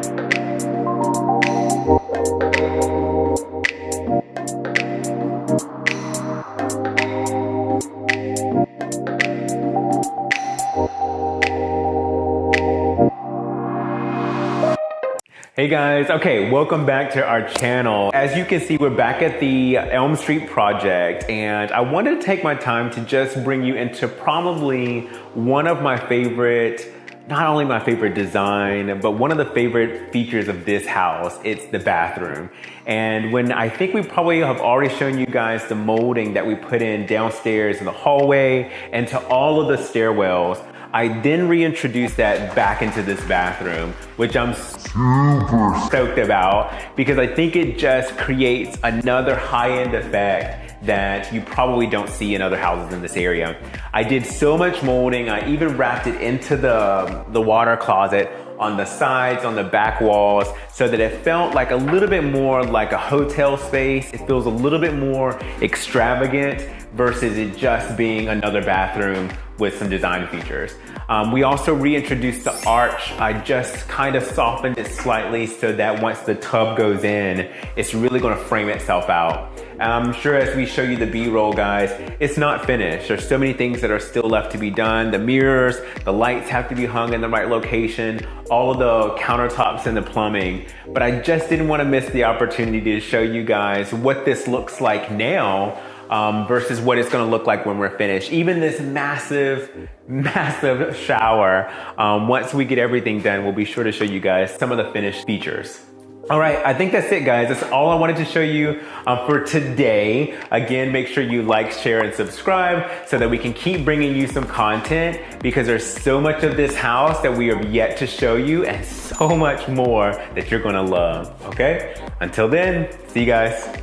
Hey guys, okay, welcome back to our channel. As you can see, we're back at the Elm Street project, and I wanted to take my time to just bring you into probably one of my favorite, not only my favorite design, but one of the favorite features of this house. It's the bathroom. And when I think we probably have already shown you guys the molding that we put in downstairs in the hallway and to all of the stairwells, I then reintroduced that back into this bathroom, which I'm super stoked about because I think it just creates another high-end effect that you probably don't see in other houses in this area. I did so much molding. I even wrapped it into the water closet on the sides, on the back walls, so that it felt like a little bit more like a hotel space. It feels a little bit more extravagant versus it just being another bathroom with some design features. We also reintroduced the arch. I just kind of softened it slightly so that once the tub goes in, it's really gonna frame itself out. I'm sure as we show you the B-roll, guys, it's not finished. There's so many things that are still left to be done. The mirrors, the lights have to be hung in the right location, all of the countertops and the plumbing. But I just didn't want to miss the opportunity to show you guys what this looks like now versus what it's going to look like when we're finished. Even this massive shower, once we get everything done, we'll be sure to show you guys some of the finished features. All right, I think that's it, guys. That's all I wanted to show you for today. Again, make sure you like, share, and subscribe so that we can keep bringing you some content because there's so much of this house that we have yet to show you and so much more that you're gonna love, okay? Until then, see you guys.